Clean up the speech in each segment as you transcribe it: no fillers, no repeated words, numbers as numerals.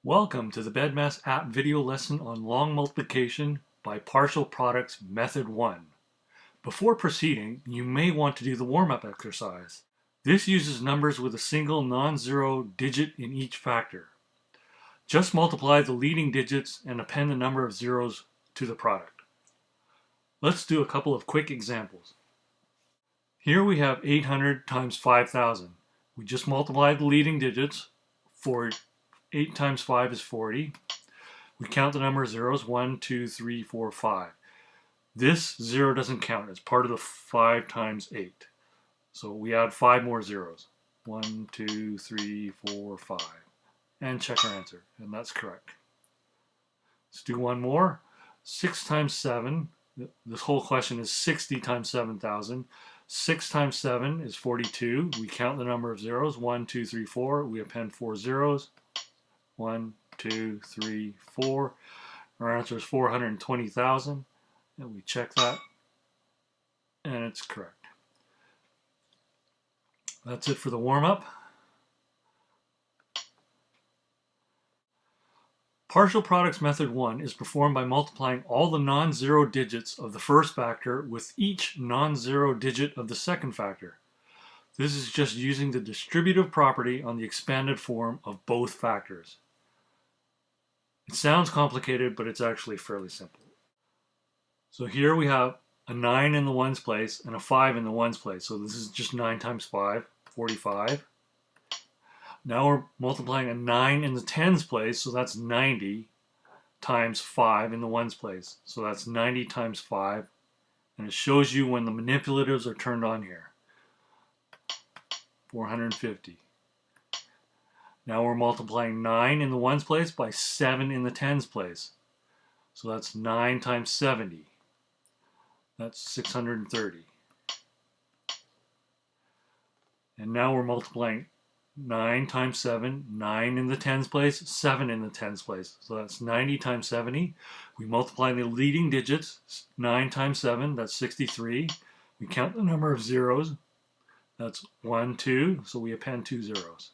Welcome to the BEDMAS app video lesson on long multiplication by partial products method 1. Before proceeding, you may want to do the warm-up exercise. This uses numbers with a single non-zero digit in each factor. Just multiply the leading digits and append the number of zeros to the product. Let's do a couple of quick examples. Here we have 800 times 5,000. We just multiplied the leading digits. For 8 times 5 is 40. We count the number of zeros, 1, 2, 3, 4, 5. This zero doesn't count. It's part of the 5 times 8. So we add 5 more zeros. 1, 2, 3, 4, 5. And check our answer. And that's correct. Let's do one more. 6 times 7. This whole question is 60 times 7,000. 6 times 7 is 42. We count the number of zeros. 1, 2, 3, 4. We append 4 zeros. 1, 2, 3, 4. Our answer is 420,000. And we check that. And it's correct. That's it for the warm-up. Partial products method 1 is performed by multiplying all the non-zero digits of the first factor with each non-zero digit of the second factor. This is just using the distributive property on the expanded form of both factors. It sounds complicated, but it's actually fairly simple. So here we have a 9 in the ones place and a 5 in the ones place. So this is just 9 times 5, 45. Now we're multiplying a 9 in the tens place, so that's 90 times 5 in the ones place. So that's 90 times 5, and it shows you when the manipulatives are turned on here. 450. Now we're multiplying 9 in the ones place by 7 in the tens place. So that's 9 times 70. That's 630. And now we're multiplying 9 times 7, 9 in the tens place, 7 in the tens place. So that's 90 times 70. We multiply the leading digits, 9 times 7, that's 63. We count the number of zeros, that's 1, 2, so we append 2 zeros.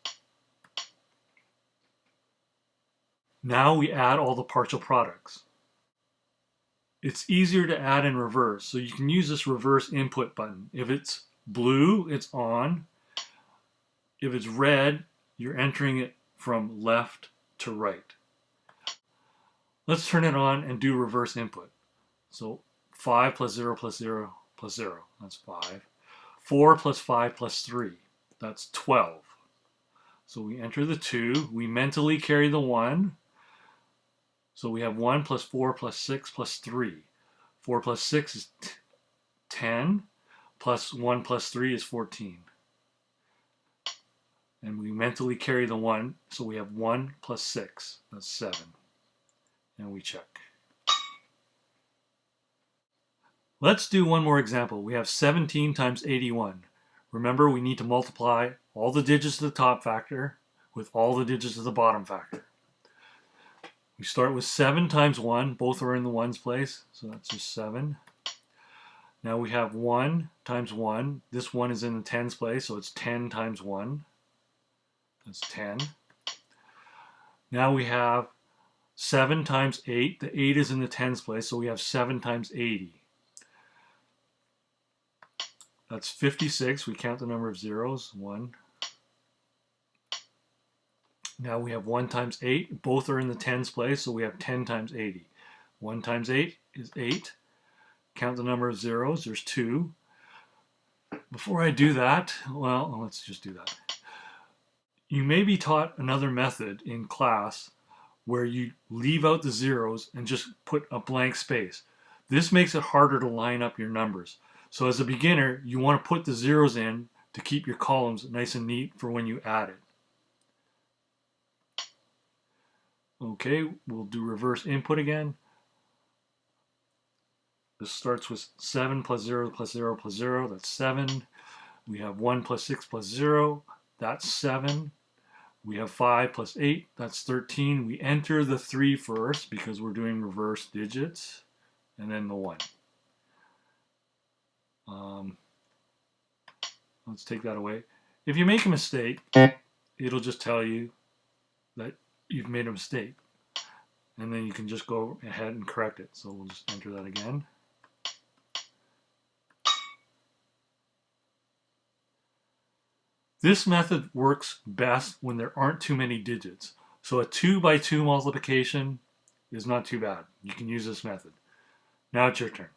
Now we add all the partial products. It's easier to add in reverse, so you can use this reverse input button. If it's blue, it's on. If it's red, you're entering it from left to right. Let's turn it on and do reverse input. So 5 plus 0 plus 0 plus 0, that's 5. 4 plus 5 plus 3, that's 12. So we enter the 2, we mentally carry the 1. So we have 1 plus 4 plus 6 plus 3. 4 plus 6 is 10, plus 1 plus 3 is 14. And we mentally carry the 1, so we have 1 plus 6, that's 7. And we check. Let's do one more example. We have 17 times 81. Remember, we need to multiply all the digits of the top factor with all the digits of the bottom factor. We start with 7 times 1. Both are in the ones place, so that's just 7. Now we have 1 times 1. This 1 is in the tens place, so it's 10 times 1. That's 10. Now we have 7 times 8. The 8 is in the tens place, so we have 7 times 80. That's 56. We count the number of zeros. 1. Now we have 1 times 8. Both are in the tens place, so we have 10 times 80. 1 times 8 is 8. Count the number of zeros. There's 2. Before I do that, well, let's just do that. You may be taught another method in class where you leave out the zeros and just put a blank space. This makes it harder to line up your numbers. So as a beginner, you want to put the zeros in to keep your columns nice and neat for when you add it. Okay, we'll do reverse input again. This starts with 7 plus 0 plus 0 plus 0, that's 7. We have 1 plus 6 plus 0, that's 7. We have 5 plus 8, that's 13. We enter the 3 first because we're doing reverse digits, and then the 1. Let's take that away. If you make a mistake, it'll just tell you that you've made a mistake. And then you can just go ahead and correct it. So we'll just enter that again. This method works best when there aren't too many digits. So a 2 by 2 multiplication is not too bad. You can use this method. Now it's your turn.